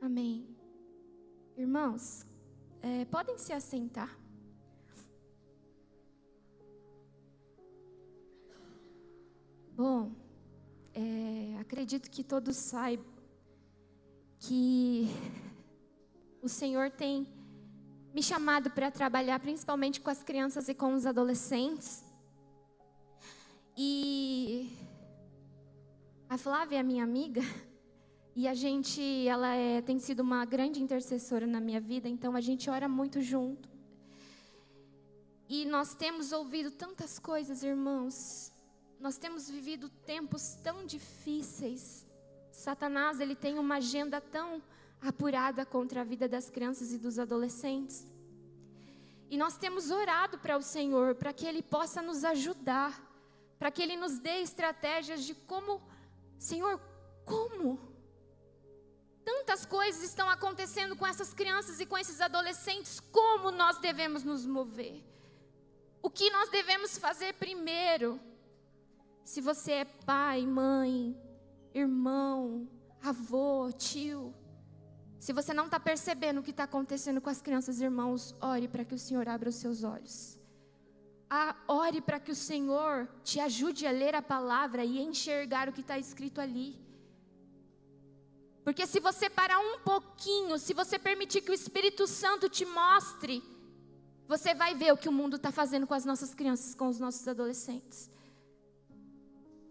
Amém. Irmãos, podem se assentar. Bom, acredito que todos saibam que o Senhor tem me chamado para trabalhar principalmente com as crianças e com os adolescentes. E a Flávia é minha amiga, e ela tem sido uma grande intercessora na minha vida, então a gente ora muito junto. E nós temos ouvido tantas coisas, irmãos. Nós temos vivido tempos tão difíceis. Satanás, ele tem uma agenda tão apurada contra a vida das crianças e dos adolescentes. E nós temos orado para o Senhor, para que Ele possa nos ajudar, para que Ele nos dê estratégias de como, Senhor, como? Tantas coisas estão acontecendo com essas crianças e com esses adolescentes, como nós devemos nos mover? O que nós devemos fazer primeiro? Se você é pai, mãe, irmão, avô, tio, se você não está percebendo o que está acontecendo com as crianças, irmãos, ore para que o Senhor abra os seus olhos. Ore para que o Senhor te ajude a ler a palavra e enxergar o que está escrito ali. Porque se você parar um pouquinho, se você permitir que o Espírito Santo te mostre, você vai ver o que o mundo está fazendo com as nossas crianças, com os nossos adolescentes.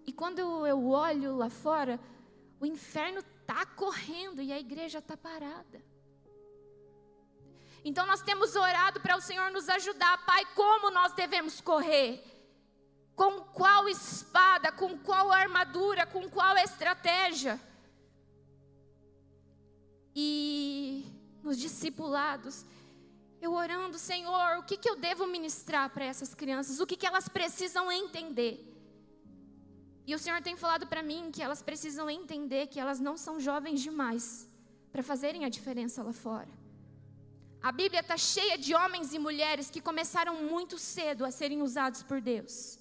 E quando eu olho lá fora, o inferno está correndo e a igreja está parada. Então nós temos orado para o Senhor nos ajudar. Pai, como nós devemos correr? Com qual espada, com qual armadura, com qual estratégia? E nos discipulados, eu orando, Senhor, o que eu devo ministrar para essas crianças? O que elas precisam entender? E o Senhor tem falado para mim que elas precisam entender que elas não são jovens demais para fazerem a diferença lá fora. A Bíblia está cheia de homens e mulheres que começaram muito cedo a serem usados por Deus.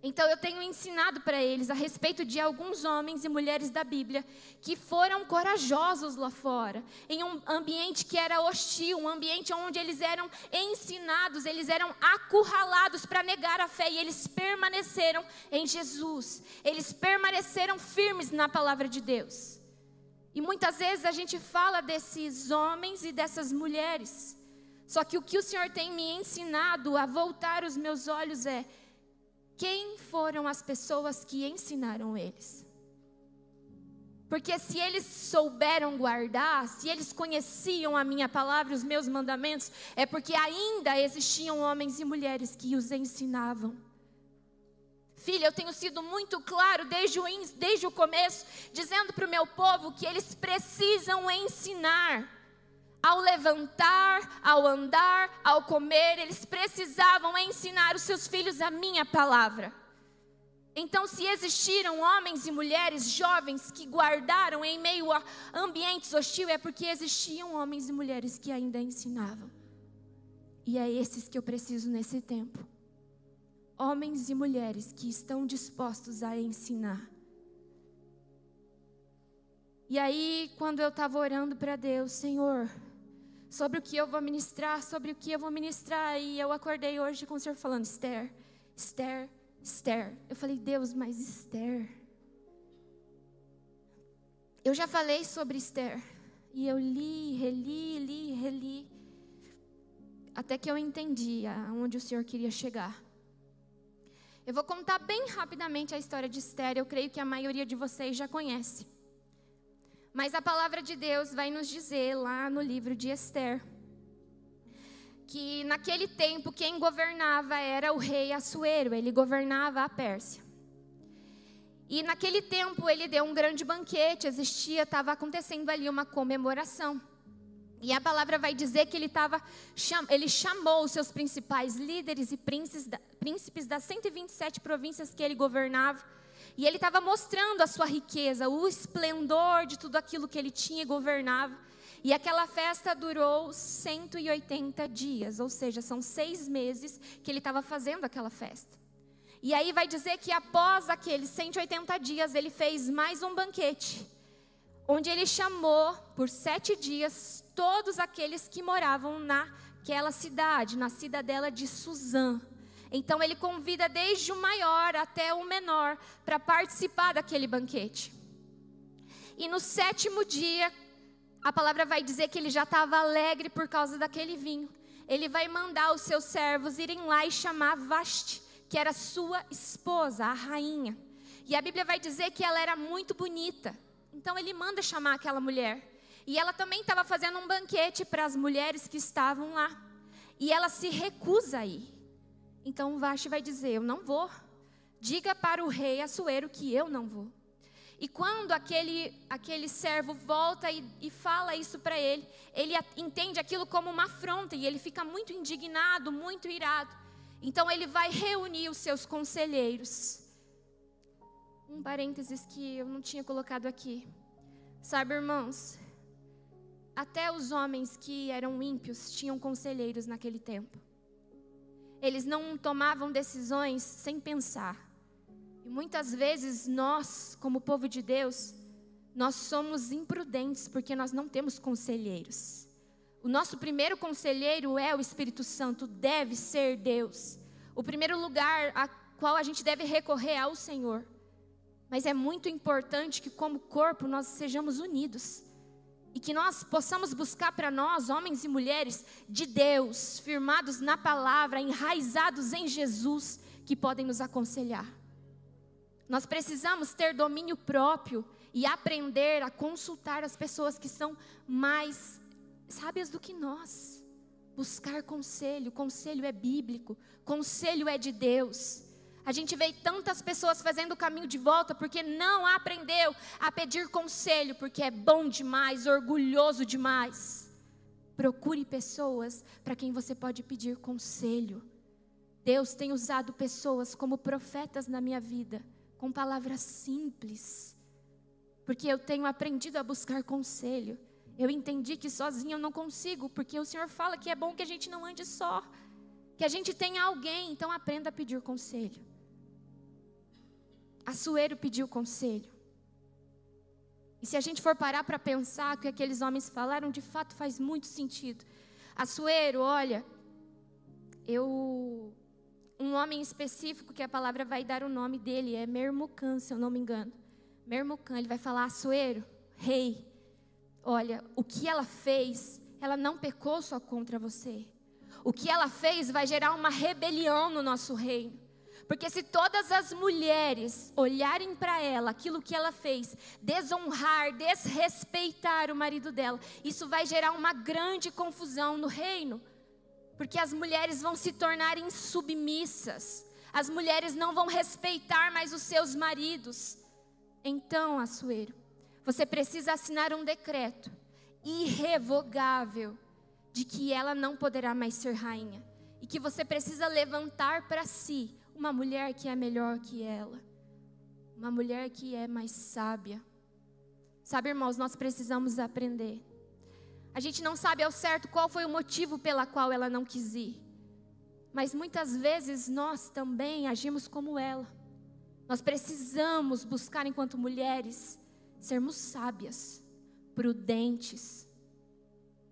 Então eu tenho ensinado para eles a respeito de alguns homens e mulheres da Bíblia que foram corajosos lá fora, em um ambiente que era hostil, um ambiente onde eles eram ensinados, eles eram acurralados para negar a fé, e eles permaneceram em Jesus, eles permaneceram firmes na palavra de Deus. E muitas vezes a gente fala desses homens e dessas mulheres, só que o que o Senhor tem me ensinado a voltar os meus olhos é: quem foram as pessoas que ensinaram eles? Porque se eles souberam guardar, se eles conheciam a minha palavra e os meus mandamentos, é porque ainda existiam homens e mulheres que os ensinavam. Filha, eu tenho sido muito claro desde o começo, dizendo para o meu povo que eles precisam ensinar. Ao levantar, ao andar, ao comer, eles precisavam ensinar os seus filhos a minha palavra. Então, se existiram homens e mulheres jovens que guardaram em meio a ambientes hostis, é porque existiam homens e mulheres que ainda ensinavam. E é esses que eu preciso nesse tempo. Homens e mulheres que estão dispostos a ensinar. E aí, quando eu estava orando para Deus, Senhor, sobre o que eu vou ministrar, e eu acordei hoje com o Senhor falando: Esther, Esther, Esther. Eu falei: Deus, mas Esther? Eu já falei sobre Esther, e eu reli, até que eu entendi aonde o Senhor queria chegar. Eu vou contar bem rapidamente a história de Esther, eu creio que a maioria de vocês já conhece. Mas a palavra de Deus vai nos dizer lá no livro de Esther, que naquele tempo quem governava era o rei Assuero, ele governava a Pérsia. E naquele tempo ele deu um grande banquete, estava acontecendo ali uma comemoração. E a palavra vai dizer que ele chamou os seus principais líderes e príncipes das 127 províncias que ele governava. E ele estava mostrando a sua riqueza, o esplendor de tudo aquilo que ele tinha e governava. E aquela festa durou 180 dias, ou seja, são 6 meses que ele estava fazendo aquela festa. E aí vai dizer que após aqueles 180 dias, ele fez mais um banquete, onde ele chamou por 7 dias todos aqueles que moravam naquela cidade, na cidadela de Suzã. Então ele convida desde o maior até o menor para participar daquele banquete. E no 7º dia, a palavra vai dizer que ele já estava alegre por causa daquele vinho. Ele vai mandar os seus servos irem lá e chamar Vasti, que era sua esposa, a rainha. E a Bíblia vai dizer que ela era muito bonita. Então ele manda chamar aquela mulher. E ela também estava fazendo um banquete para as mulheres que estavam lá. E ela se recusa a ir. Então Vasti vai dizer: eu não vou. Diga para o rei Assuero que eu não vou. E quando aquele servo volta e fala isso para ele, ele entende aquilo como uma afronta e ele fica muito indignado, muito irado. Então ele vai reunir os seus conselheiros. Um parênteses que eu não tinha colocado aqui. Sabe, irmãos, até os homens que eram ímpios tinham conselheiros naquele tempo. Eles não tomavam decisões sem pensar. E muitas vezes nós, como povo de Deus, nós somos imprudentes porque nós não temos conselheiros. O nosso primeiro conselheiro é o Espírito Santo, deve ser Deus. O primeiro lugar a qual a gente deve recorrer é ao Senhor. Mas é muito importante que como corpo nós sejamos unidos. E que nós possamos buscar para nós, homens e mulheres de Deus, firmados na palavra, enraizados em Jesus, que podem nos aconselhar. Nós precisamos ter domínio próprio e aprender a consultar as pessoas que são mais sábias do que nós. Buscar conselho, conselho é bíblico, conselho é de Deus. A gente vê tantas pessoas fazendo o caminho de volta porque não aprendeu a pedir conselho, porque é bom demais, orgulhoso demais. Procure pessoas para quem você pode pedir conselho. Deus tem usado pessoas como profetas na minha vida, com palavras simples, porque eu tenho aprendido a buscar conselho. Eu entendi que sozinha eu não consigo, porque o Senhor fala que é bom que a gente não ande só, que a gente tenha alguém, então aprenda a pedir conselho. Assuero pediu conselho. E se a gente for parar para pensar o que aqueles homens falaram, de fato faz muito sentido. Assuero, olha, um homem específico que a palavra vai dar o nome dele é Memucã, se eu não me engano. Memucã, ele vai falar: Assuero, rei, olha, o que ela fez, ela não pecou só contra você. O que ela fez vai gerar uma rebelião no nosso reino. Porque se todas as mulheres olharem para ela, aquilo que ela fez, desonrar, desrespeitar o marido dela, isso vai gerar uma grande confusão no reino. Porque as mulheres vão se tornar insubmissas. As mulheres não vão respeitar mais os seus maridos. Então, Assuero, você precisa assinar um decreto irrevogável de que ela não poderá mais ser rainha. E que você precisa levantar para si uma mulher que é melhor que ela. Uma mulher que é mais sábia. Sabe, irmãos, nós precisamos aprender. A gente não sabe ao certo qual foi o motivo pela qual ela não quis ir. Mas muitas vezes nós também agimos como ela. Nós precisamos buscar, enquanto mulheres, sermos sábias, prudentes.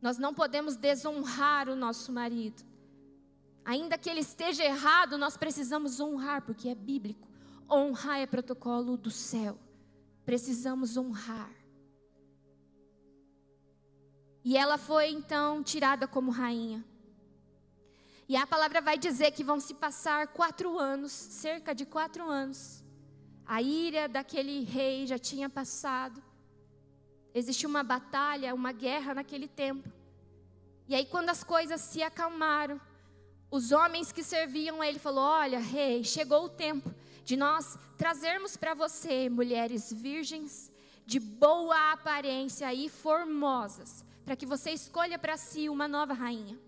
Nós não podemos desonrar o nosso marido. Ainda que ele esteja errado, nós precisamos honrar, porque é bíblico. Honrar é protocolo do céu. Precisamos honrar. E ela foi então tirada como rainha. E a palavra vai dizer que vão se passar 4 anos, cerca de 4 anos. A ira daquele rei já tinha passado. Existiu uma batalha, uma guerra naquele tempo. E aí quando as coisas se acalmaram, os homens que serviam a ele falaram: olha, rei, chegou o tempo de nós trazermos para você mulheres virgens, de boa aparência e formosas, para que você escolha para si uma nova rainha.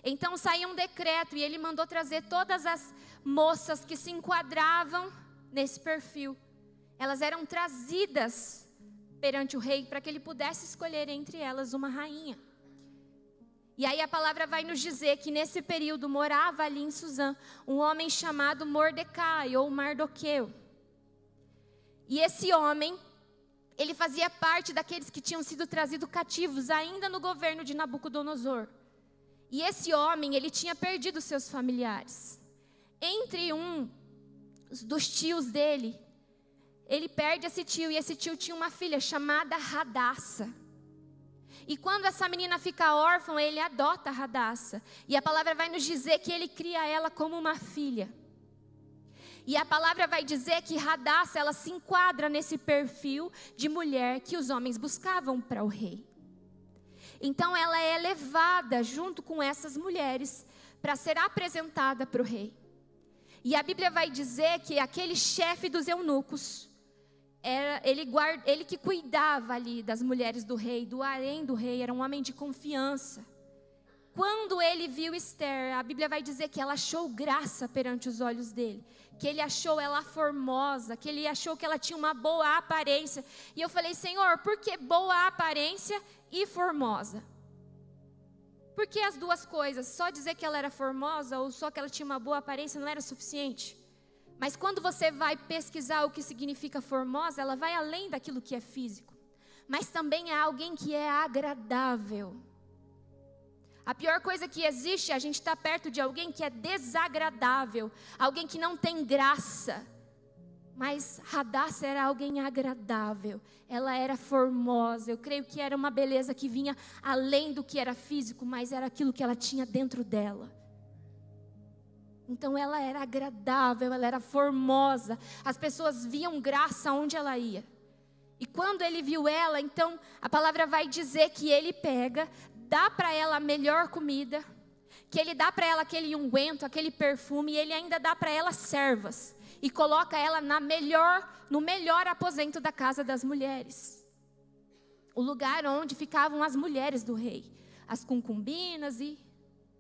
Então saiu um decreto e ele mandou trazer todas as moças que se enquadravam nesse perfil. Elas eram trazidas perante o rei para que ele pudesse escolher entre elas uma rainha. E aí a palavra vai nos dizer que nesse período morava ali em Suzã um homem chamado Mordecai ou Mardoqueu. E esse homem, ele fazia parte daqueles que tinham sido trazidos cativos ainda no governo de Nabucodonosor. E esse homem, ele tinha perdido seus familiares. Entre um dos tios dele, ele perde esse tio, e esse tio tinha uma filha chamada Radassa. E quando essa menina fica órfã, ele adota a Radassa. E a palavra vai nos dizer que ele cria ela como uma filha. E a palavra vai dizer que Radassa, ela se enquadra nesse perfil de mulher que os homens buscavam para o rei. Então ela é levada junto com essas mulheres para ser apresentada para o rei. E a Bíblia vai dizer que aquele chefe dos eunucos, ele que cuidava ali das mulheres do rei, do harém do rei, era um homem de confiança. Quando ele viu Esther, a Bíblia vai dizer que ela achou graça perante os olhos dele, que ele achou ela formosa, que ele achou que ela tinha uma boa aparência. E eu falei: Senhor, por que boa aparência e formosa? Por que as duas coisas? Só dizer que ela era formosa ou só que ela tinha uma boa aparência não era suficiente? Mas quando você vai pesquisar o que significa formosa, ela vai além daquilo que é físico. Mas também é alguém que é agradável. A pior coisa que existe é a gente estar perto de alguém que é desagradável, alguém que não tem graça. Mas Radassa era alguém agradável, ela era formosa. Eu creio que era uma beleza que vinha além do que era físico, mas era aquilo que ela tinha dentro dela. Então ela era agradável, ela era formosa. As pessoas viam graça onde ela ia. E quando ele viu ela, então a palavra vai dizer que ele pega, dá para ela a melhor comida, que ele dá para ela aquele unguento, aquele perfume, e ele ainda dá para ela servas, e coloca ela no melhor aposento da casa das mulheres, o lugar onde ficavam as mulheres do rei, as concubinas e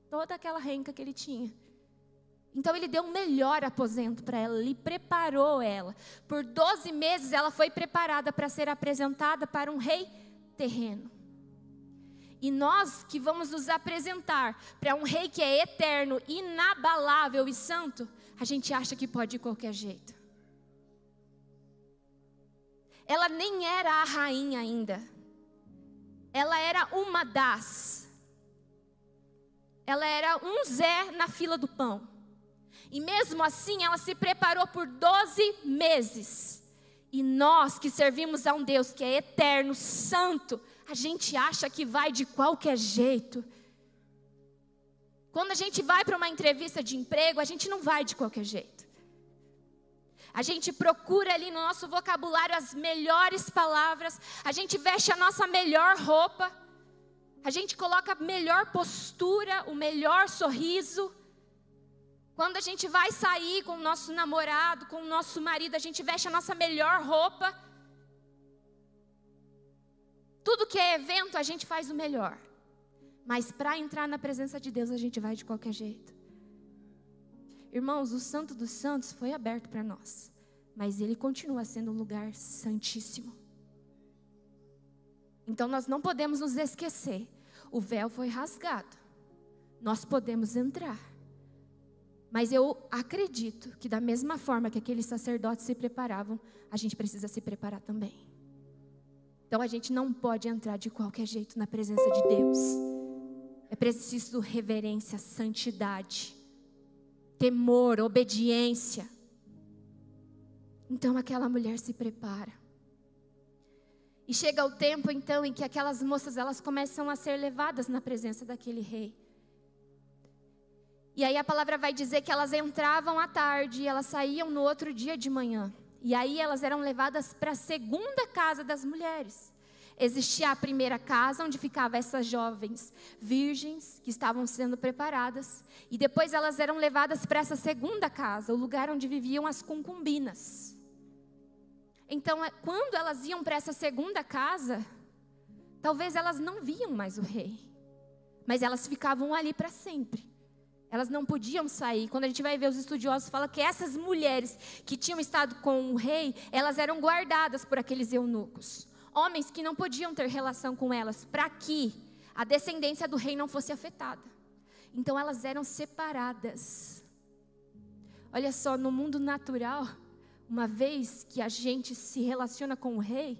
toda aquela renca que ele tinha. Então ele deu o melhor aposento para ela, ele preparou ela. Por 12 meses ela foi preparada para ser apresentada para um rei terreno. E nós que vamos nos apresentar para um rei que é eterno, inabalável e santo, a gente acha que pode de qualquer jeito. Ela nem era a rainha ainda. Ela era uma das. Ela era um Zé na fila do pão. E mesmo assim ela se preparou por 12 meses. E nós que servimos a um Deus que é eterno, santo, a gente acha que vai de qualquer jeito. Quando a gente vai para uma entrevista de emprego, a gente não vai de qualquer jeito. A gente procura ali no nosso vocabulário as melhores palavras, a gente veste a nossa melhor roupa, a gente coloca a melhor postura, o melhor sorriso. Quando a gente vai sair com o nosso namorado, com o nosso marido, a gente veste a nossa melhor roupa. Tudo que é evento, a gente faz o melhor. Mas para entrar na presença de Deus, a gente vai de qualquer jeito. Irmãos, o Santo dos Santos foi aberto para nós. Mas ele continua sendo um lugar santíssimo. Então nós não podemos nos esquecer. O véu foi rasgado. Nós podemos entrar. Mas eu acredito que da mesma forma que aqueles sacerdotes se preparavam, a gente precisa se preparar também. Então a gente não pode entrar de qualquer jeito na presença de Deus. É preciso reverência, santidade, temor, obediência. Então aquela mulher se prepara. E chega o tempo então em que aquelas moças elas começam a ser levadas na presença daquele rei. E aí a palavra vai dizer que elas entravam à tarde e elas saíam no outro dia de manhã. E aí elas eram levadas para a segunda casa das mulheres. Existia a primeira casa onde ficavam essas jovens virgens que estavam sendo preparadas. E depois elas eram levadas para essa segunda casa, o lugar onde viviam as concubinas. Então quando elas iam para essa segunda casa, talvez elas não viam mais o rei. Mas elas ficavam ali para sempre. Elas não podiam sair. Quando a gente vai ver os estudiosos, fala que essas mulheres que tinham estado com o rei, elas eram guardadas por aqueles eunucos. Homens que não podiam ter relação com elas, para que a descendência do rei não fosse afetada. Então elas eram separadas. Olha só, no mundo natural, uma vez que a gente se relaciona com o rei,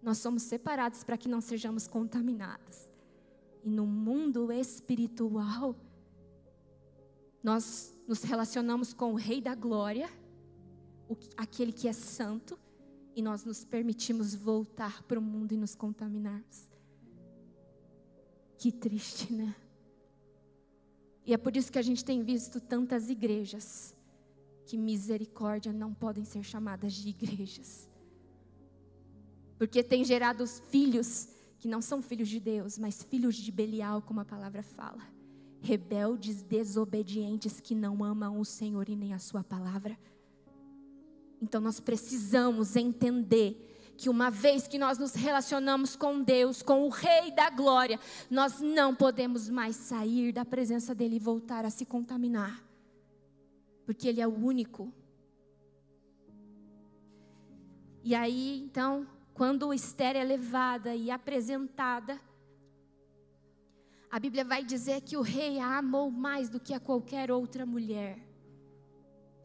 nós somos separados para que não sejamos contaminados. E no mundo espiritual, nós nos relacionamos com o Rei da Glória, aquele que é santo, e nós nos permitimos voltar para o mundo e nos contaminarmos. Que triste, né? E é por isso que a gente tem visto tantas igrejas que misericórdia não podem ser chamadas de igrejas. Porque tem gerado filhos que não são filhos de Deus, mas filhos de Belial, como a palavra fala. Rebeldes, desobedientes, que não amam o Senhor e nem a sua palavra. Então nós precisamos entender que uma vez que nós nos relacionamos com Deus, com o Rei da Glória, nós não podemos mais sair da presença dEle e voltar a se contaminar. Porque Ele é o único. E aí, então, quando Esther é levada e apresentada, a Bíblia vai dizer que o rei a amou mais do que a qualquer outra mulher.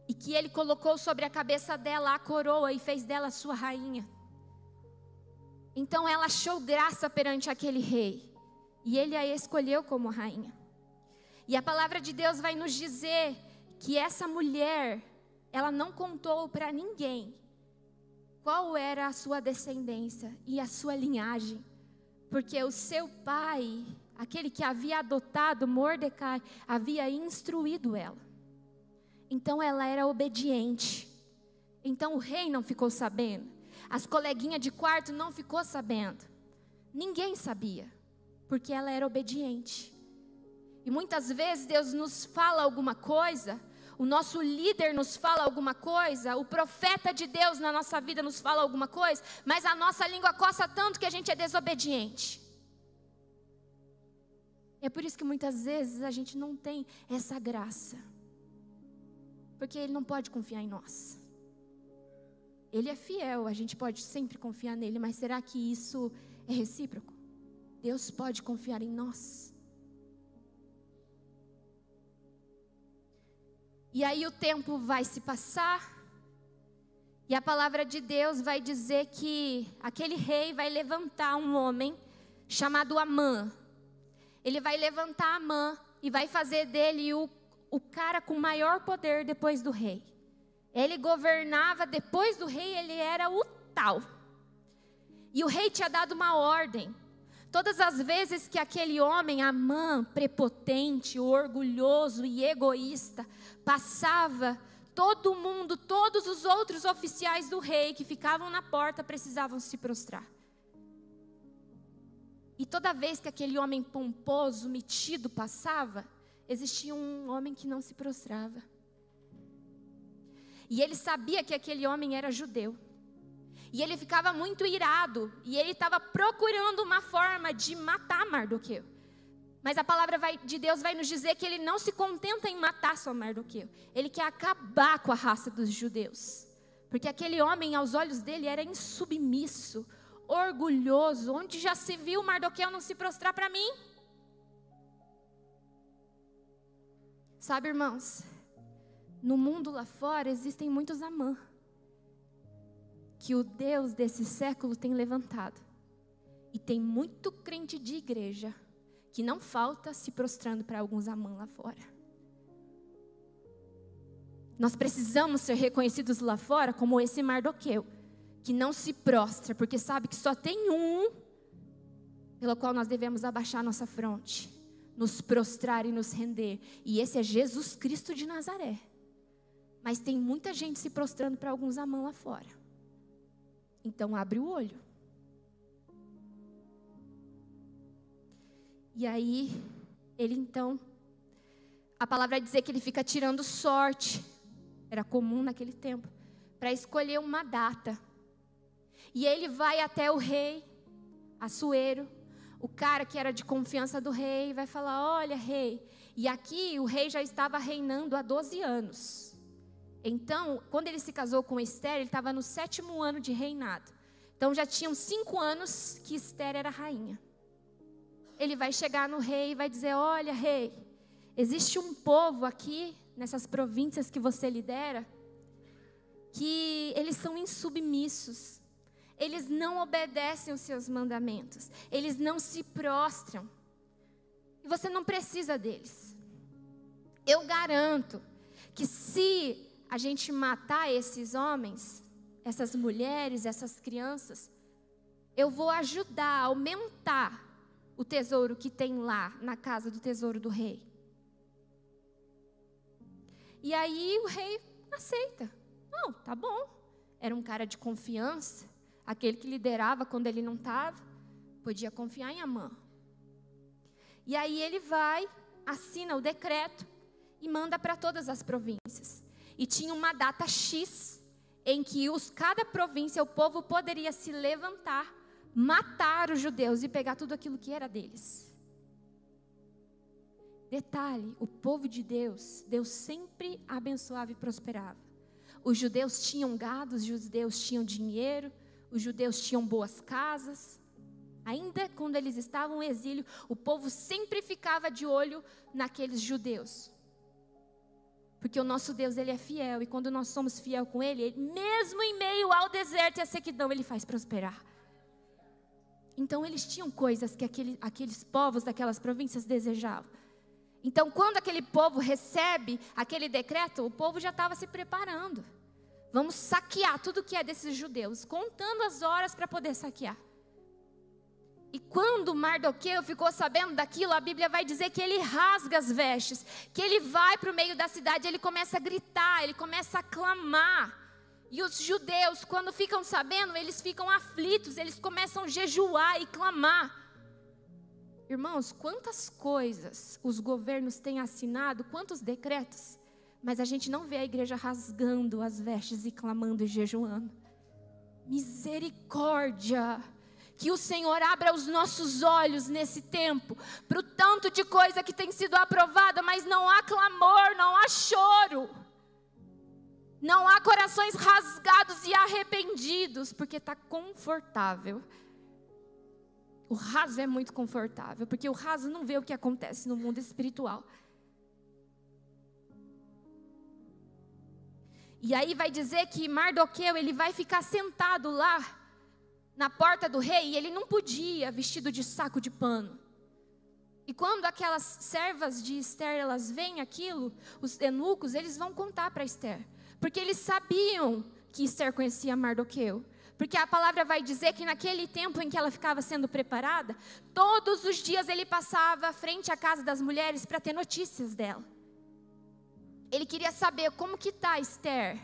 E que ele colocou sobre a cabeça dela a coroa e fez dela sua rainha. Então ela achou graça perante aquele rei. E ele a escolheu como rainha. E a palavra de Deus vai nos dizer que essa mulher, ela não contou para ninguém qual era a sua descendência e a sua linhagem. Porque o seu pai, aquele que havia adotado Mordecai, havia instruído ela. Então ela era obediente. Então o rei não ficou sabendo. As coleguinhas de quarto não ficou sabendo. Ninguém sabia. Porque ela era obediente. E muitas vezes Deus nos fala alguma coisa, o nosso líder nos fala alguma coisa, o profeta de Deus na nossa vida nos fala alguma coisa, mas a nossa língua coça tanto que a gente é desobediente. É por isso que muitas vezes a gente não tem essa graça. Porque Ele não pode confiar em nós. Ele é fiel, a gente pode sempre confiar nele, mas será que isso é recíproco? Deus pode confiar em nós? E aí o tempo vai se passar, e a palavra de Deus vai dizer que aquele rei vai levantar um homem chamado Amã. Ele vai levantar Amã e vai fazer dele o cara com maior poder depois do rei. Ele governava depois do rei, ele era o tal. E o rei tinha dado uma ordem. Todas as vezes que aquele homem, Amã, prepotente, orgulhoso e egoísta, passava, todo mundo, todos os outros oficiais do rei que ficavam na porta precisavam se prostrar. E toda vez que aquele homem pomposo, metido passava, existia um homem que não se prostrava. E ele sabia que aquele homem era judeu. E ele ficava muito irado. E ele estava procurando uma forma de matar Mardoqueu. Mas a palavra de Deus vai nos dizer que ele não se contenta em matar só Mardoqueu. Ele quer acabar com a raça dos judeus. Porque aquele homem, aos olhos dele, era insubmisso, orgulhoso. Onde já se viu Mardoqueu não se prostrar para mim? Sabe, irmãos, no mundo lá fora existem muitos Amã, que o Deus desse século tem levantado. E tem muito crente de igreja que não falta se prostrando para alguns Amã lá fora. Nós precisamos ser reconhecidos lá fora como esse Mardoqueu, que não se prostra, porque sabe que só tem um pelo qual nós devemos abaixar nossa fronte, nos prostrar e nos render. E esse é Jesus Cristo de Nazaré. Mas tem muita gente se prostrando para alguns Amã lá fora. Então abre o olho. E aí, ele então, a palavra vai dizer que ele fica tirando sorte. Era comum naquele tempo, para escolher uma data. E ele vai até o rei Assuero, o cara que era de confiança do rei, vai falar: olha, rei. E aqui o rei já estava reinando há 12 anos. Então, quando ele se casou com Esther, ele estava no 7º ano de reinado. Então já tinham 5 anos que Esther era rainha. Ele vai chegar no rei e vai dizer: olha, rei, existe um povo aqui, nessas províncias que você lidera, que eles são insubmissos. Eles não obedecem os seus mandamentos. Eles não se prostram. E você não precisa deles. Eu garanto que se a gente matar esses homens, essas mulheres, essas crianças, eu vou ajudar a aumentar o tesouro que tem lá na casa do tesouro do rei. E aí o rei aceita. Não, tá bom. Era um cara de confiança. Aquele que liderava quando ele não estava, podia confiar em Amã. E aí ele vai, assina o decreto e manda para todas as províncias. E tinha uma data X em que cada província, o povo poderia se levantar, matar os judeus e pegar tudo aquilo que era deles. Detalhe, o povo de Deus, Deus sempre abençoava e prosperava. Os judeus tinham gado, os judeus tinham dinheiro, os judeus tinham boas casas. Ainda quando eles estavam em exílio, o povo sempre ficava de olho naqueles judeus. Porque o nosso Deus, Ele é fiel. E quando nós somos fiel com Ele, mesmo em meio ao deserto e à sequidão, Ele faz prosperar. Então eles tinham coisas que aqueles povos daquelas províncias desejavam. Então quando aquele povo recebe aquele decreto, o povo já estava se preparando. Vamos saquear tudo que é desses judeus, contando as horas para poder saquear. E quando Mardoqueu ficou sabendo daquilo, a Bíblia vai dizer que ele rasga as vestes, que ele vai para o meio da cidade, ele começa a gritar, ele começa a clamar. E os judeus, quando ficam sabendo, eles ficam aflitos, eles começam a jejuar e clamar. Irmãos, quantas coisas os governos têm assinado, quantos decretos, mas a gente não vê a igreja rasgando as vestes e clamando e jejuando. Misericórdia! Que o Senhor abra os nossos olhos nesse tempo, para o tanto de coisa que tem sido aprovada, mas não há clamor, não há choro. Não há corações rasgados e arrependidos, porque está confortável. O raso é muito confortável, porque o raso não vê o que acontece no mundo espiritual. E aí vai dizer que Mardoqueu, ele vai ficar sentado lá, na porta do rei, e ele não podia, vestido de saco de pano. E quando aquelas servas de Ester, elas veem aquilo, os eunucos, eles vão contar para Ester. Porque eles sabiam que Ester conhecia Mardoqueu. Porque a palavra vai dizer que naquele tempo em que ela ficava sendo preparada, todos os dias ele passava frente à casa das mulheres para ter notícias dela. Ele queria saber como que está Ester.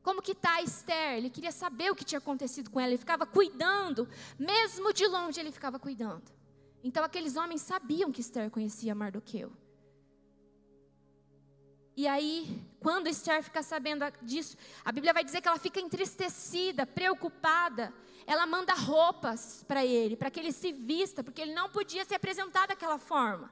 Como que está Ester? Ele queria saber o que tinha acontecido com ela. Ele ficava cuidando, mesmo de longe ele ficava cuidando. Então aqueles homens sabiam que Ester conhecia Mardoqueu. E aí, quando Ester fica sabendo disso, a Bíblia vai dizer que ela fica entristecida, preocupada. Ela manda roupas para ele, para que ele se vista, porque ele não podia se apresentar daquela forma.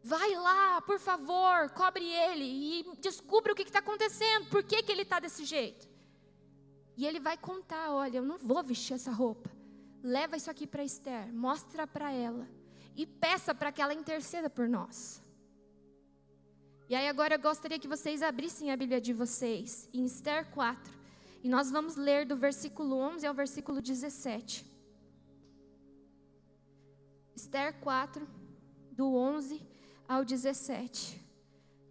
Vai lá, por favor, cobre ele e descubra o que está acontecendo, por que ele está desse jeito. E ele vai contar, olha, eu não vou vestir essa roupa. Leva isso aqui para Ester, mostra para ela e peça para que ela interceda por nós. E aí agora eu gostaria que vocês abrissem a Bíblia de vocês, em Ester 4. E nós vamos ler do versículo 11 ao versículo 17. Ester 4, do 11 ao 17.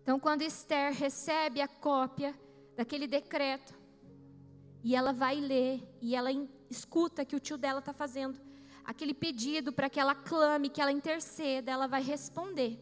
Então quando Ester recebe a cópia daquele decreto, e ela vai ler, e ela escuta que o tio dela está fazendo aquele pedido para que ela clame, que ela interceda, ela vai responder.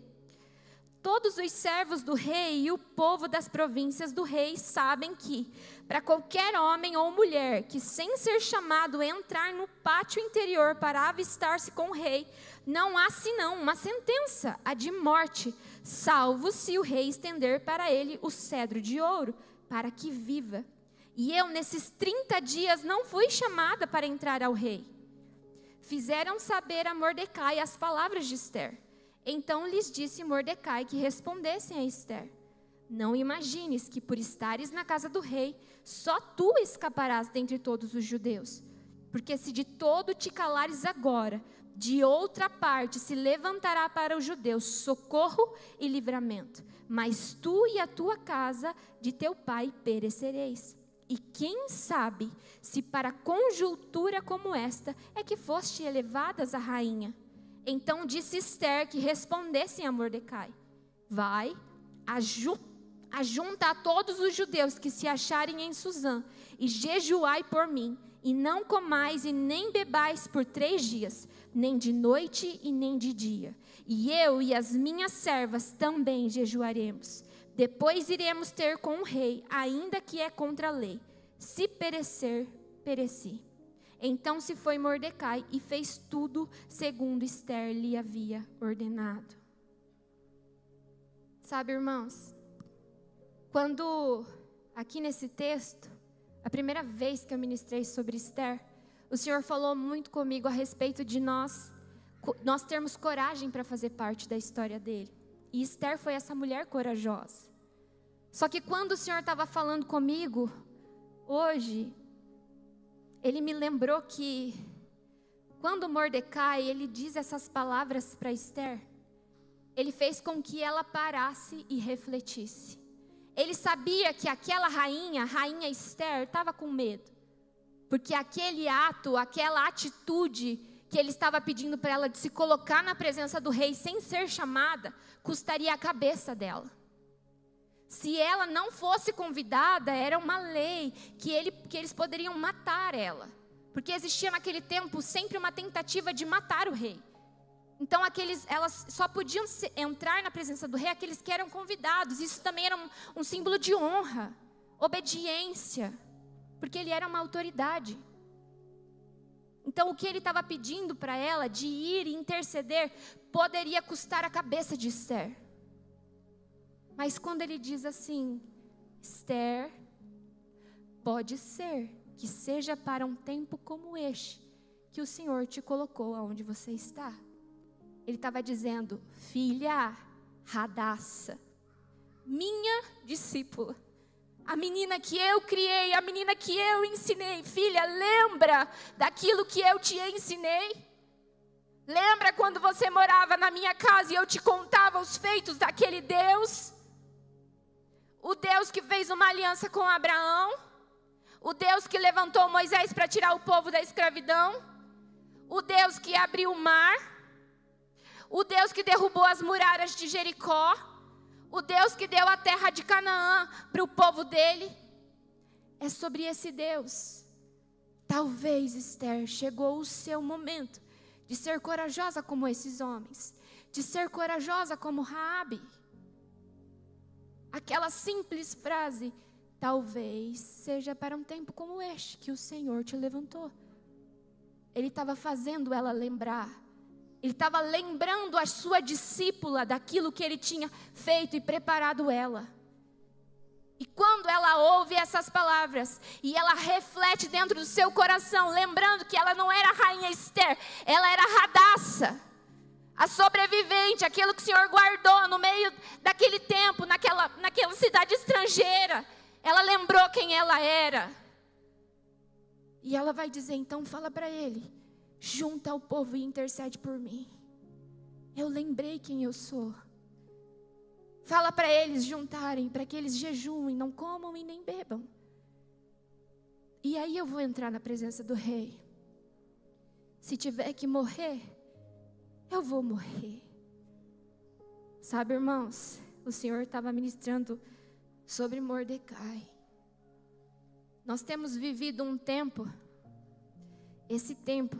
Todos os servos do rei e o povo das províncias do rei sabem que, para qualquer homem ou mulher que, sem ser chamado, entrar no pátio interior para avistar-se com o rei, não há senão uma sentença, a de morte, salvo se o rei estender para ele o cedro de ouro, para que viva. E eu, nesses 30 dias, não fui chamada para entrar ao rei. Fizeram saber a Mordecai as palavras de Ester. Então lhes disse Mordecai que respondessem a Ester: não imagines que por estares na casa do rei, só tu escaparás dentre todos os judeus. Porque se de todo te calares agora, de outra parte se levantará para os judeus socorro e livramento. Mas tu e a tua casa de teu pai perecereis. E quem sabe se para conjuntura como esta é que foste elevadas a rainha. Então disse Ester que respondessem a Mordecai: vai, ajunta a todos os judeus que se acharem em Susã, e jejuai por mim, e não comais e nem bebais por 3 dias, nem de noite e nem de dia. E eu e as minhas servas também jejuaremos. Depois iremos ter com o rei, ainda que é contra a lei. Se perecer, pereci. Então se foi Mordecai e fez tudo segundo Ester lhe havia ordenado. Sabe, irmãos, quando aqui nesse texto, a primeira vez que eu ministrei sobre Ester, o Senhor falou muito comigo a respeito de nós termos coragem para fazer parte da história dele. E Ester foi essa mulher corajosa. Só que quando o Senhor estava falando comigo, hoje, Ele me lembrou que, quando Mordecai, ele diz essas palavras para Ester, ele fez com que ela parasse e refletisse. Ele sabia que aquela rainha, a rainha Ester, estava com medo. Porque aquele ato, aquela atitude que ele estava pedindo para ela de se colocar na presença do rei sem ser chamada, custaria a cabeça dela. Se ela não fosse convidada, era uma lei que eles poderiam matar ela. Porque existia naquele tempo sempre uma tentativa de matar o rei. Então elas só podiam entrar na presença do rei aqueles que eram convidados. Isso também era um símbolo de honra, obediência, porque ele era uma autoridade. Então o que ele estava pedindo para ela de ir e interceder poderia custar a cabeça de Ester. Mas quando ele diz assim: Ester, pode ser que seja para um tempo como este que o Senhor te colocou aonde você está. Ele estava dizendo: filha Radassa, minha discípula, a menina que eu criei, a menina que eu ensinei. Filha, lembra daquilo que eu te ensinei? Lembra quando você morava na minha casa e eu te contava os feitos daquele Deus? O Deus que fez uma aliança com Abraão? O Deus que levantou Moisés para tirar o povo da escravidão? O Deus que abriu o mar? O Deus que derrubou as muralhas de Jericó? O Deus que deu a terra de Canaã para o povo dele? É sobre esse Deus. Talvez, Ester, chegou o seu momento de ser corajosa como esses homens, de ser corajosa como Raabe. Aquela simples frase: talvez seja para um tempo como este que o Senhor te levantou. Ele estava fazendo ela lembrar. Ele estava lembrando a sua discípula daquilo que ele tinha feito e preparado ela. E quando ela ouve essas palavras e ela reflete dentro do seu coração, lembrando que ela não era a rainha Ester, ela era Radassa, a sobrevivente, aquilo que o Senhor guardou no meio daquele tempo, naquela cidade estrangeira. Ela lembrou quem ela era. E ela vai dizer: então fala para ele, junta o povo e intercede por mim. Eu lembrei quem eu sou. Fala para eles juntarem, para que eles jejuem, não comam e nem bebam. E aí eu vou entrar na presença do rei. Se tiver que morrer, eu vou morrer. Sabe, irmãos, o Senhor estava ministrando sobre Mordecai. Nós temos vivido um tempo, esse tempo,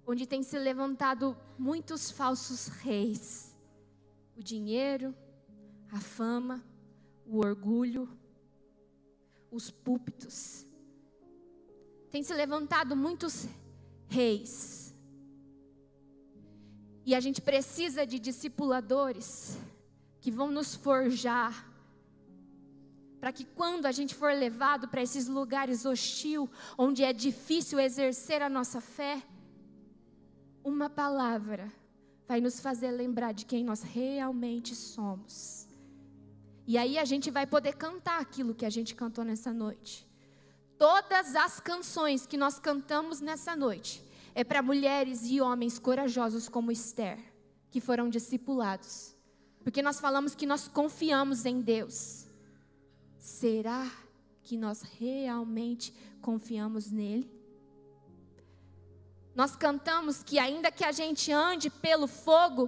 onde tem se levantado muitos falsos reis. O dinheiro, a fama, o orgulho, os púlpitos. Tem se levantado muitos reis. E a gente precisa de discipuladores que vão nos forjar, para que quando a gente for levado para esses lugares hostis, onde é difícil exercer a nossa fé, uma palavra vai nos fazer lembrar de quem nós realmente somos. E aí a gente vai poder cantar aquilo que a gente cantou nessa noite. Todas as canções que nós cantamos nessa noite é para mulheres e homens corajosos como Ester, que foram discipulados. Porque nós falamos que nós confiamos em Deus. Será que nós realmente confiamos nele? Nós cantamos que ainda que a gente ande pelo fogo,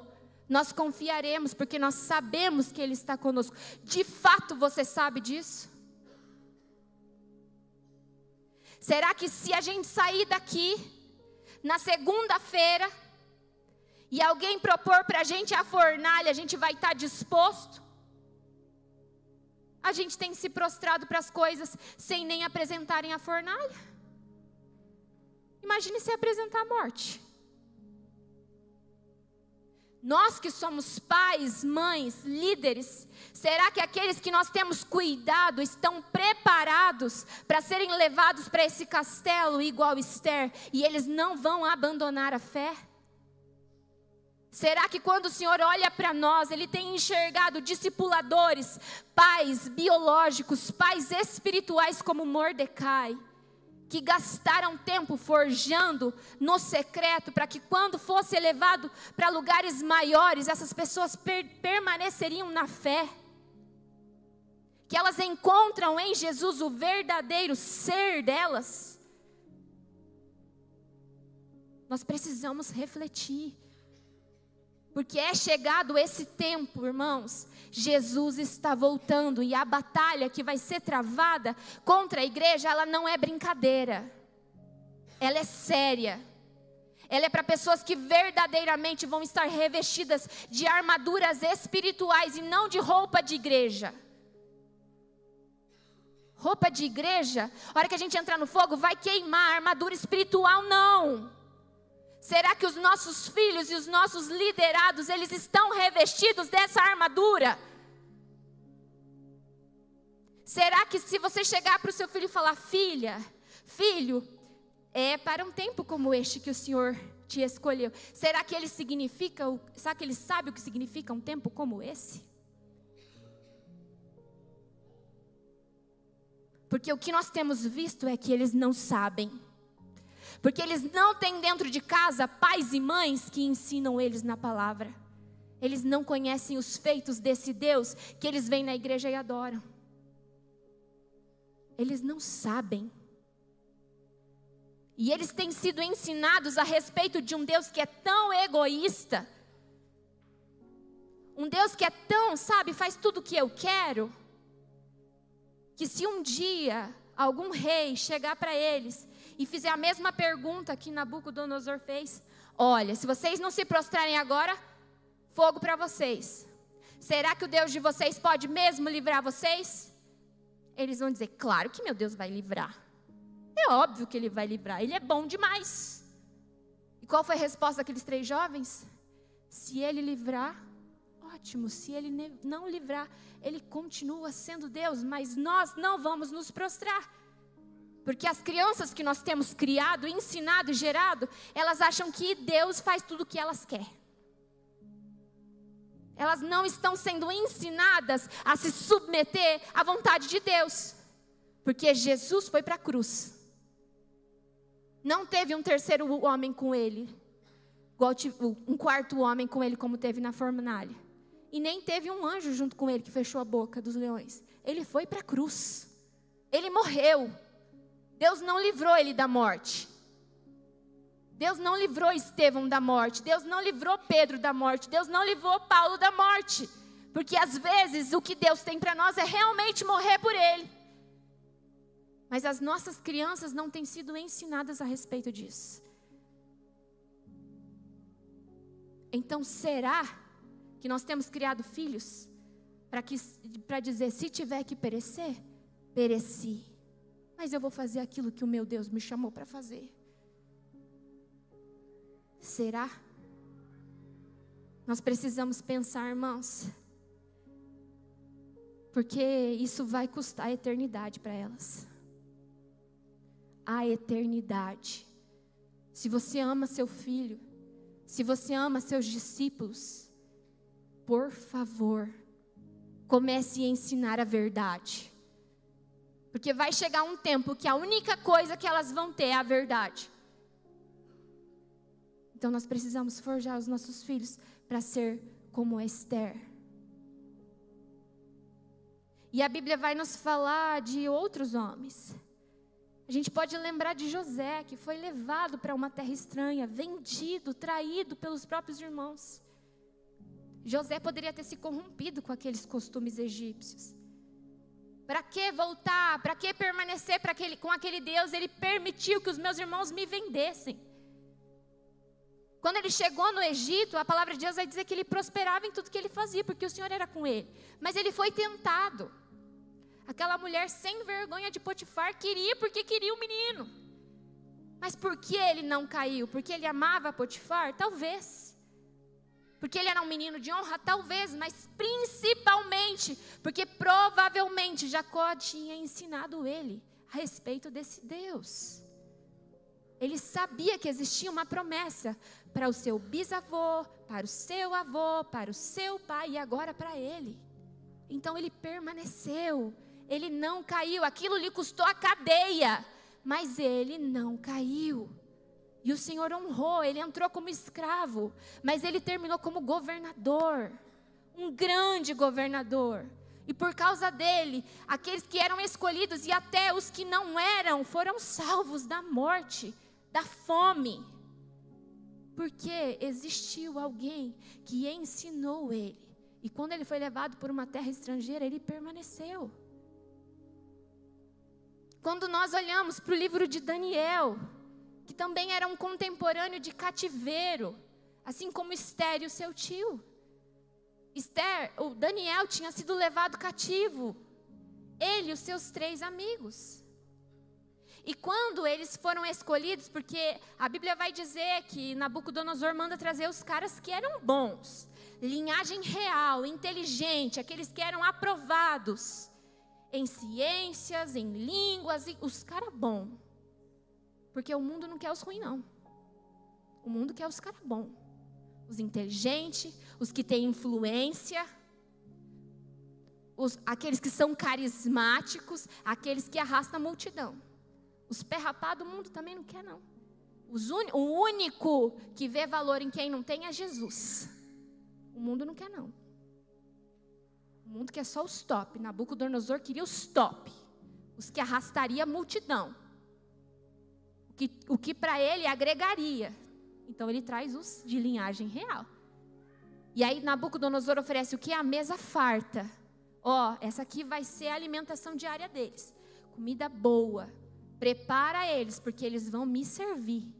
nós confiaremos, porque nós sabemos que ele está conosco. De fato, você sabe disso? Será que se a gente sair daqui na segunda-feira e alguém propor para a gente a fornalha, a gente vai estar disposto? A gente tem se prostrado para as coisas sem nem apresentarem a fornalha. Imagine se apresentar a morte. Nós que somos pais, mães, líderes, será que aqueles que nós temos cuidado estão preparados para serem levados para esse castelo igual Esther e eles não vão abandonar a fé? Será que quando o Senhor olha para nós, Ele tem enxergado discipuladores, pais biológicos, pais espirituais como Mordecai, que gastaram tempo forjando no secreto, para que quando fosse elevado para lugares maiores, essas pessoas permaneceriam na fé? Que elas encontram em Jesus o verdadeiro ser delas? Nós precisamos refletir. Porque é chegado esse tempo, irmãos, Jesus está voltando e a batalha que vai ser travada contra a igreja, ela não é brincadeira, ela é séria. Ela é para pessoas que verdadeiramente vão estar revestidas de armaduras espirituais e não de roupa de igreja. Roupa de igreja, a hora que a gente entrar no fogo, vai queimar. Armadura espiritual não. Será que os nossos filhos e os nossos liderados, eles estão revestidos dessa armadura? Será que se você chegar para o seu filho e falar: filha, filho, é para um tempo como este que o Senhor te escolheu, será que ele será que ele sabe o que significa um tempo como esse? Porque o que nós temos visto é que eles não sabem. Porque eles não têm dentro de casa pais e mães que ensinam eles na palavra. Eles não conhecem os feitos desse Deus que eles vêm na igreja e adoram. Eles não sabem. E eles têm sido ensinados a respeito de um Deus que é tão egoísta. Um Deus que é tão, faz tudo o que eu quero. Que se um dia algum rei chegar para eles e fizer a mesma pergunta que Nabucodonosor fez: olha, se vocês não se prostrarem agora, fogo para vocês. Será que o Deus de vocês pode mesmo livrar vocês? Eles vão dizer: claro que meu Deus vai livrar. É óbvio que Ele vai livrar, Ele é bom demais. E qual foi a resposta daqueles 3 jovens? Se Ele livrar, ótimo. Se Ele não livrar, Ele continua sendo Deus, mas nós não vamos nos prostrar. Porque as crianças que nós temos criado, ensinado e gerado, elas acham que Deus faz tudo o que elas querem. Elas não estão sendo ensinadas a se submeter à vontade de Deus. Porque Jesus foi para a cruz. Não teve um terceiro homem com Ele, um quarto homem com Ele como teve na fornalha. E nem teve um anjo junto com Ele que fechou a boca dos leões. Ele foi para a cruz. Ele morreu. Deus não livrou ele da morte. Deus não livrou Estevão da morte. Deus não livrou Pedro da morte. Deus não livrou Paulo da morte. Porque às vezes o que Deus tem para nós é realmente morrer por Ele. Mas as nossas crianças não têm sido ensinadas a respeito disso. Então será que nós temos criado filhos para dizer: se tiver que perecer, pereci. Mas eu vou fazer aquilo que o meu Deus me chamou para fazer. Será? Nós precisamos pensar, irmãos. Porque isso vai custar a eternidade para elas. A eternidade. Se você ama seu filho, se você ama seus discípulos, por favor, comece a ensinar a verdade. Porque vai chegar um tempo que a única coisa que elas vão ter é a verdade. Então nós precisamos forjar os nossos filhos para ser como Esther. E a Bíblia vai nos falar de outros homens. A gente pode lembrar de José, que foi levado para uma terra estranha, vendido, traído pelos próprios irmãos. José poderia ter se corrompido com aqueles costumes egípcios. Para que voltar? Para que permanecer com aquele Deus? Ele permitiu que os meus irmãos me vendessem. Quando ele chegou no Egito, a palavra de Deus vai dizer que ele prosperava em tudo que ele fazia, porque o Senhor era com ele. Mas ele foi tentado. Aquela mulher sem vergonha de Potifar queria porque queria o menino. Mas por que ele não caiu? Porque ele amava Potifar? Talvez. Porque ele era um menino de honra? Talvez. Mas principalmente porque provavelmente Jacó tinha ensinado ele a respeito desse Deus. Ele sabia que existia uma promessa para o seu bisavô, para o seu avô, para o seu pai e agora para ele. Então ele permaneceu, ele não caiu. Aquilo lhe custou a cadeia, mas ele não caiu. E o Senhor honrou, ele entrou como escravo, mas ele terminou como governador, um grande governador. E por causa dele, aqueles que eram escolhidos e até os que não eram, foram salvos da morte, da fome. Porque existiu alguém que ensinou ele. E quando ele foi levado por uma terra estrangeira, ele permaneceu. Quando nós olhamos para o livro de Daniel, que também era um contemporâneo de cativeiro, assim como Esther e o seu tio. O Daniel tinha sido levado cativo, ele e os seus 3 amigos. E quando eles foram escolhidos, porque a Bíblia vai dizer que Nabucodonosor manda trazer os caras que eram bons, linhagem real, inteligente, aqueles que eram aprovados em ciências, em línguas, os caras bons. Porque o mundo não quer os ruins, não. O mundo quer os caras bons, os inteligentes, os que têm influência, aqueles que são carismáticos, aqueles que arrastam a multidão. Os pé rapados o mundo também não quer, não. O único que vê valor em quem não tem é Jesus. O mundo não quer, não. O mundo quer só os top. Nabucodonosor queria os top, os que arrastaria a multidão, o que para ele agregaria. Então ele traz os de linhagem real. E aí Nabucodonosor oferece o que? A mesa farta. Essa aqui vai ser a alimentação diária deles. Comida boa. Prepara eles, porque eles vão me servir.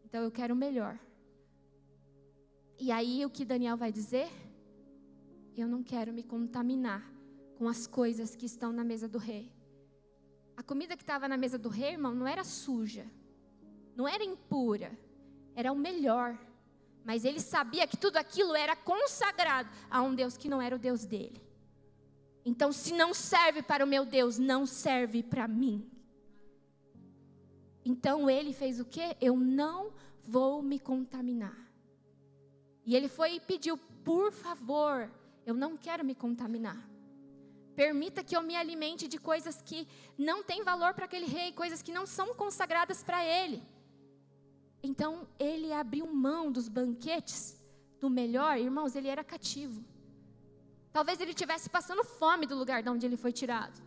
Então eu quero o melhor. E aí o que Daniel vai dizer? Eu não quero me contaminar com as coisas que estão na mesa do rei. A comida que estava na mesa do rei, irmão, não era suja. Não era impura. Era o melhor. Mas ele sabia que tudo aquilo era consagrado a um Deus que não era o Deus dele. Então, se não serve para o meu Deus, não serve para mim. Então ele fez o quê? Eu não vou me contaminar. E ele foi e pediu, por favor, eu não quero me contaminar. Permita que eu me alimente de coisas que não têm valor para aquele rei, coisas que não são consagradas para ele. Então ele abriu mão dos banquetes, do melhor. Irmãos, ele era cativo. Talvez ele estivesse passando fome do lugar de onde ele foi tirado.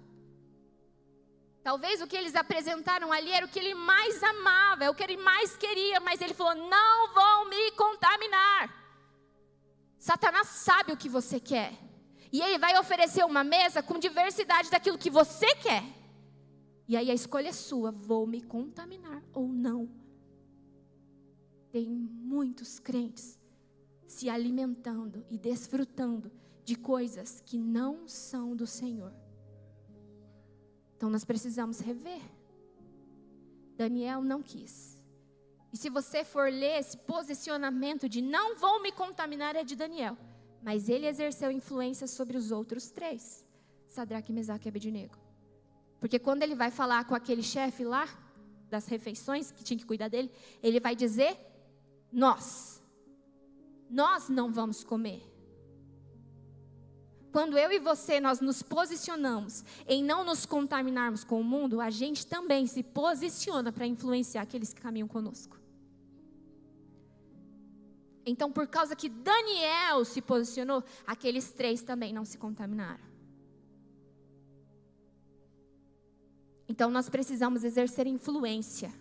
Talvez o que eles apresentaram ali era o que ele mais amava, é o que ele mais queria, mas ele falou, não vão me contaminar. Satanás sabe o que você quer. E ele vai oferecer uma mesa com diversidade daquilo que você quer. E aí a escolha é sua, vou me contaminar ou não. Tem muitos crentes se alimentando e desfrutando de coisas que não são do Senhor. Então nós precisamos rever. Daniel não quis. E se você for ler esse posicionamento de não vou me contaminar, é de Daniel. Mas ele exerceu influência sobre os outros 3. Sadraque, Mesaque e Abednego. Porque quando ele vai falar com aquele chefe lá, das refeições, que tinha que cuidar dele, ele vai dizer, nós não vamos comer. Quando eu e você, nós nos posicionamos em não nos contaminarmos com o mundo, a gente também se posiciona para influenciar aqueles que caminham conosco. Então, por causa que Daniel se posicionou, aqueles 3 também não se contaminaram. Então nós precisamos exercer influência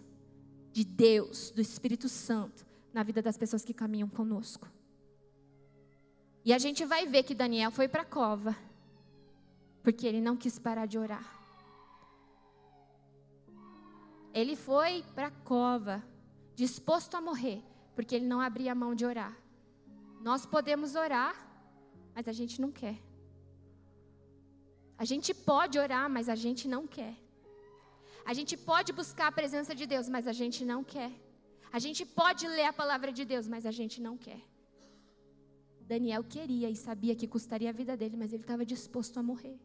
de Deus, do Espírito Santo, na vida das pessoas que caminham conosco. E a gente vai ver que Daniel foi para a cova, porque ele não quis parar de orar. Ele foi para a cova, disposto a morrer, porque ele não abria a mão de orar. Nós podemos orar, mas a gente não quer. A gente pode orar, mas a gente não quer. A gente pode buscar a presença de Deus, mas a gente não quer. A gente pode ler a palavra de Deus, mas a gente não quer. Daniel queria e sabia que custaria a vida dele, mas ele estava disposto a morrer.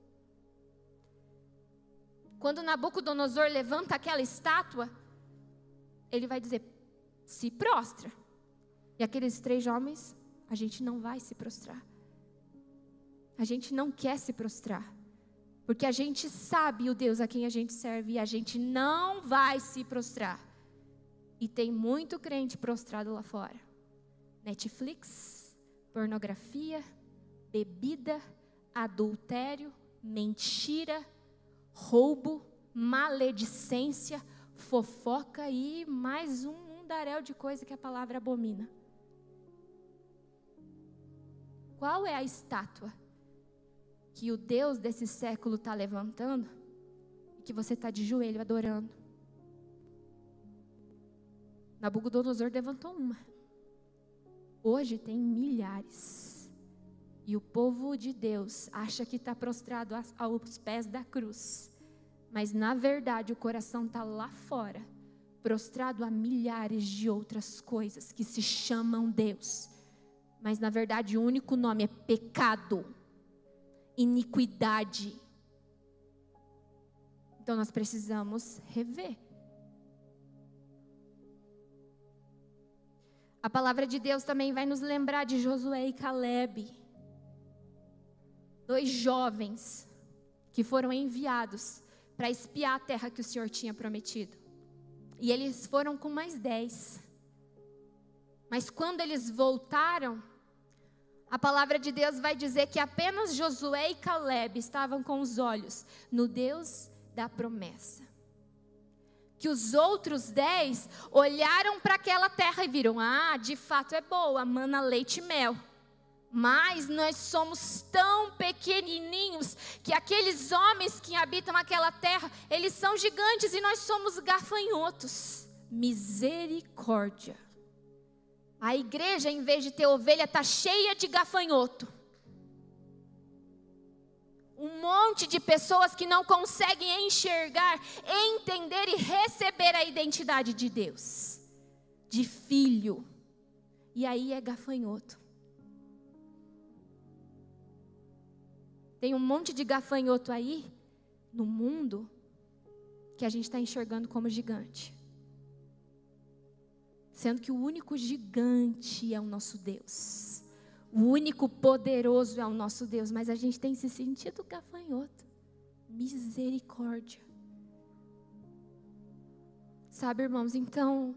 Quando Nabucodonosor levanta aquela estátua, ele vai dizer, se prostra. E aqueles 3 homens, a gente não vai se prostrar. A gente não quer se prostrar. Porque a gente sabe o Deus a quem a gente serve e a gente não vai se prostrar. E tem muito crente prostrado lá fora. Netflix, pornografia, bebida, adultério, mentira, roubo, maledicência, fofoca e mais um mundaréu de coisa que a palavra abomina. Qual é a estátua que o Deus desse século está levantando e que você está de joelho adorando? Nabucodonosor levantou uma. Hoje tem milhares. E o povo de Deus acha que está prostrado aos pés da cruz. Mas na verdade o coração está lá fora, prostrado a milhares de outras coisas que se chamam Deus. Mas na verdade o único nome é pecado, iniquidade. Então nós precisamos rever. A palavra de Deus também vai nos lembrar de Josué e Calebe, 2 jovens que foram enviados para espiar a terra que o Senhor tinha prometido. E eles foram com mais 10. Mas quando eles voltaram, a palavra de Deus vai dizer que apenas Josué e Calebe estavam com os olhos no Deus da promessa. Que os outros 10 olharam para aquela terra e viram, de fato é boa, mana, leite e mel. Mas nós somos tão pequenininhos que aqueles homens que habitam aquela terra, eles são gigantes e nós somos gafanhotos. Misericórdia. A igreja, em vez de ter ovelha, está cheia de gafanhoto. Um monte de pessoas que não conseguem enxergar, entender e receber a identidade de Deus, de filho. E aí é gafanhoto. Tem um monte de gafanhoto aí no mundo que a gente está enxergando como gigante. Sendo que o único gigante é o nosso Deus. O único poderoso é o nosso Deus. Mas a gente tem se sentido gafanhoto. Misericórdia. Sabe, irmãos, então,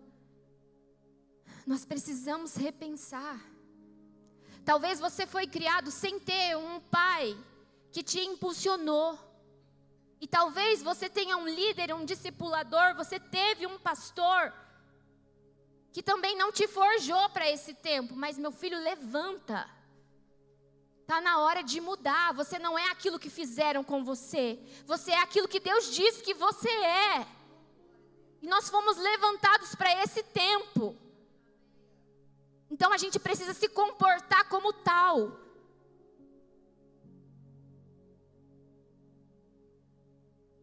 nós precisamos repensar. Talvez você foi criado sem ter um pai que te impulsionou. E talvez você tenha um líder, um discipulador, você teve um pastor que também não te forjou para esse tempo. Mas meu filho, levanta. Está na hora de mudar. Você não é aquilo que fizeram com você. Você é aquilo que Deus diz que você é. E nós fomos levantados para esse tempo. Então a gente precisa se comportar como tal.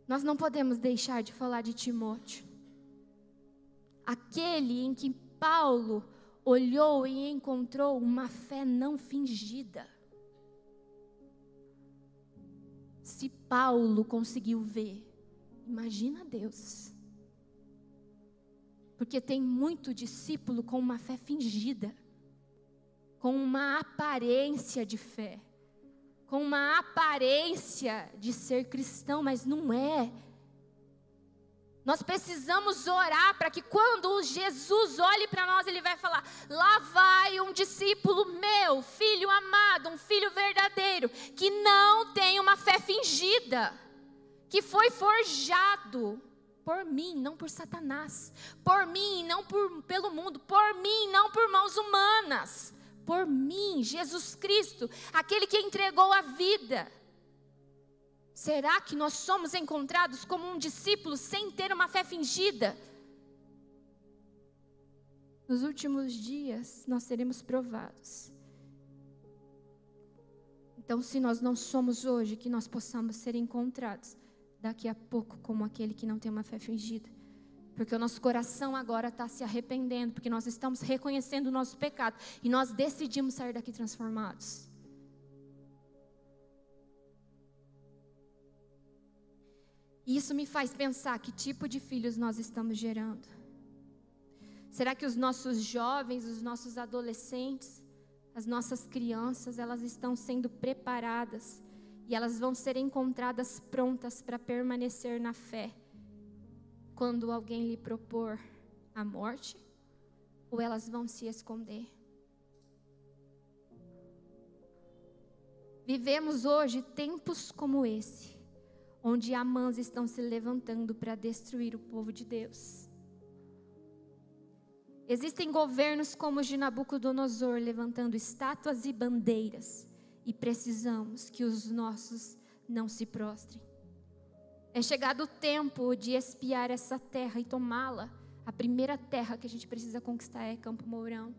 Nós não podemos deixar de falar de Timóteo. Aquele em que Paulo olhou e encontrou uma fé não fingida. Se Paulo conseguiu ver, imagina Deus. Porque tem muito discípulo com uma fé fingida, com uma aparência de fé, com uma aparência de ser cristão, mas não é. Nós precisamos orar para que quando Jesus olhe para nós, Ele vai falar, lá vai um discípulo meu, filho amado, um filho verdadeiro, que não tem uma fé fingida, que foi forjado por mim, não por Satanás, por mim, não pelo mundo, por mim, não por mãos humanas, por mim, Jesus Cristo, aquele que entregou a vida. Será que nós somos encontrados como um discípulo sem ter uma fé fingida? Nos últimos dias nós seremos provados. Então, se nós não somos hoje, que nós possamos ser encontrados daqui a pouco como aquele que não tem uma fé fingida. Porque o nosso coração agora está se arrependendo, porque nós estamos reconhecendo o nosso pecado e nós decidimos sair daqui transformados. E isso me faz pensar que tipo de filhos nós estamos gerando. Será que os nossos jovens, os nossos adolescentes, as nossas crianças, elas estão sendo preparadas e elas vão ser encontradas prontas para permanecer na fé quando alguém lhe propor a morte? Ou elas vão se esconder? Vivemos hoje tempos como esse, onde Amãs estão se levantando para destruir o povo de Deus. Existem governos como os de Nabucodonosor levantando estátuas e bandeiras, e precisamos que os nossos não se prostrem. É chegado o tempo de espiar essa terra e tomá-la. A primeira terra que a gente precisa conquistar é Campo Mourão.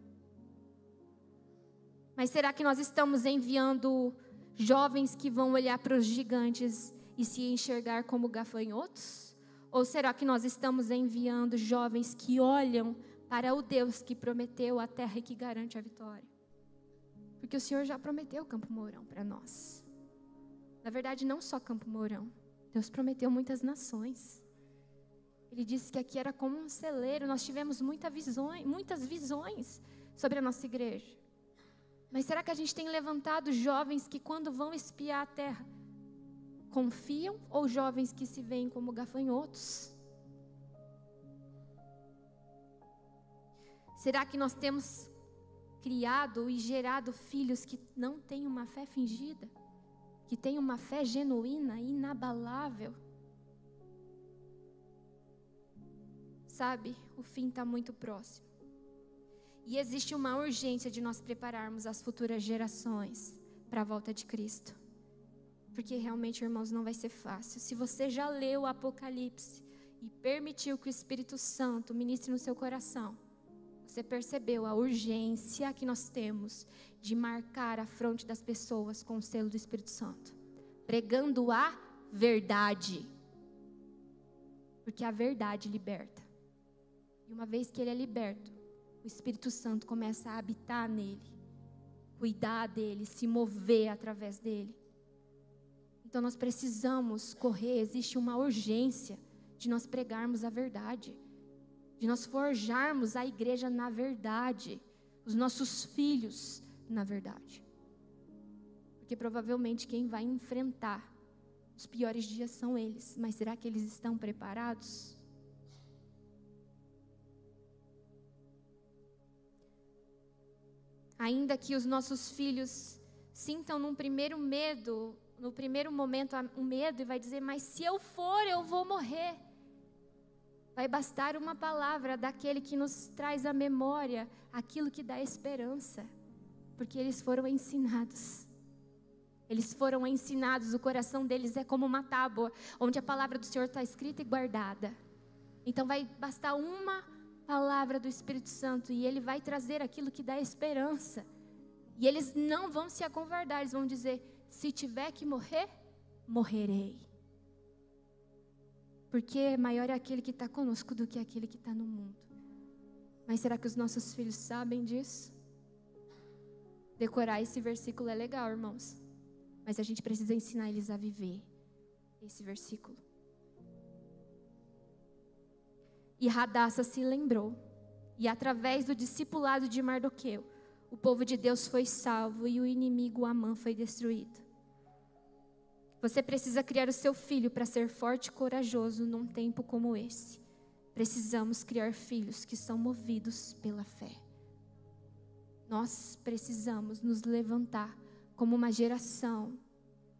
Mas será que nós estamos enviando jovens que vão olhar para os gigantes e se enxergar como gafanhotos? Ou será que nós estamos enviando jovens que olham para o Deus que prometeu a terra e que garante a vitória? Porque o Senhor já prometeu Campo Mourão para nós. Na verdade, não só Campo Mourão. Deus prometeu muitas nações. Ele disse que aqui era como um celeiro. Nós tivemos muitas visões sobre a nossa igreja. Mas será que a gente tem levantado jovens que quando vão espiar a terra, confiam? Ou jovens que se veem como gafanhotos? Será que nós temos criado e gerado filhos que não têm uma fé fingida? Que têm uma fé genuína, inabalável? Sabe, o fim está muito próximo. E existe uma urgência de nós prepararmos as futuras gerações para a volta de Cristo. Porque realmente, irmãos, não vai ser fácil. Se você já leu o Apocalipse e permitiu que o Espírito Santo ministre no seu coração, você percebeu a urgência que nós temos de marcar a fronte das pessoas com o selo do Espírito Santo, pregando a verdade, porque a verdade liberta. E uma vez que ele é liberto, o Espírito Santo começa a habitar nele, cuidar dele, se mover através dele. Então nós precisamos correr, existe uma urgência de nós pregarmos a verdade, de nós forjarmos a igreja na verdade, os nossos filhos na verdade. Porque provavelmente quem vai enfrentar os piores dias são eles, mas será que eles estão preparados? Ainda que os nossos filhos sintam no primeiro momento um medo e vai dizer, mas se eu for, eu vou morrer. Vai bastar uma palavra daquele que nos traz à memória aquilo que dá esperança, porque eles foram ensinados. Eles foram ensinados, o coração deles é como uma tábua, onde a palavra do Senhor está escrita e guardada. Então vai bastar uma palavra do Espírito Santo e Ele vai trazer aquilo que dá esperança. E eles não vão se acovardar, eles vão dizer, se tiver que morrer, morrerei. Porque maior é aquele que está conosco do que aquele que está no mundo. Mas será que os nossos filhos sabem disso? Decorar esse versículo é legal, irmãos. Mas a gente precisa ensinar eles a viver esse versículo. E Hadassah se lembrou. E através do discipulado de Mardoqueu, o povo de Deus foi salvo e o inimigo Amã foi destruído. Você precisa criar o seu filho para ser forte e corajoso num tempo como esse. Precisamos criar filhos que são movidos pela fé. Nós precisamos nos levantar como uma geração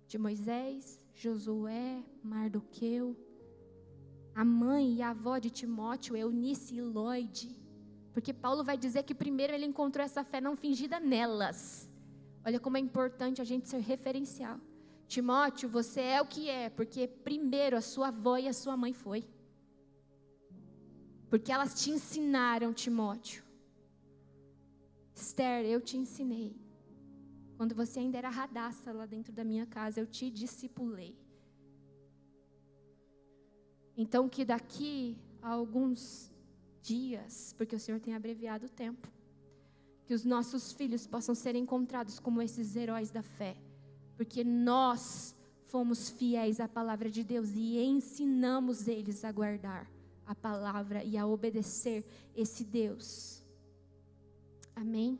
de Moisés, Josué, Mardoqueu. A mãe e a avó de Timóteo, Eunice e Lloyd. Porque Paulo vai dizer que primeiro ele encontrou essa fé não fingida nelas. Olha como é importante a gente ser referencial. Timóteo, você é o que é, porque primeiro a sua avó e a sua mãe foi. Porque elas te ensinaram, Timóteo. Esther, eu te ensinei. Quando você ainda era radaça lá dentro da minha casa, eu te discipulei. Então que daqui a alguns dias, porque o Senhor tem abreviado o tempo, que os nossos filhos possam ser encontrados como esses heróis da fé, porque nós fomos fiéis à palavra de Deus e ensinamos eles a guardar a palavra e a obedecer esse Deus. Amém?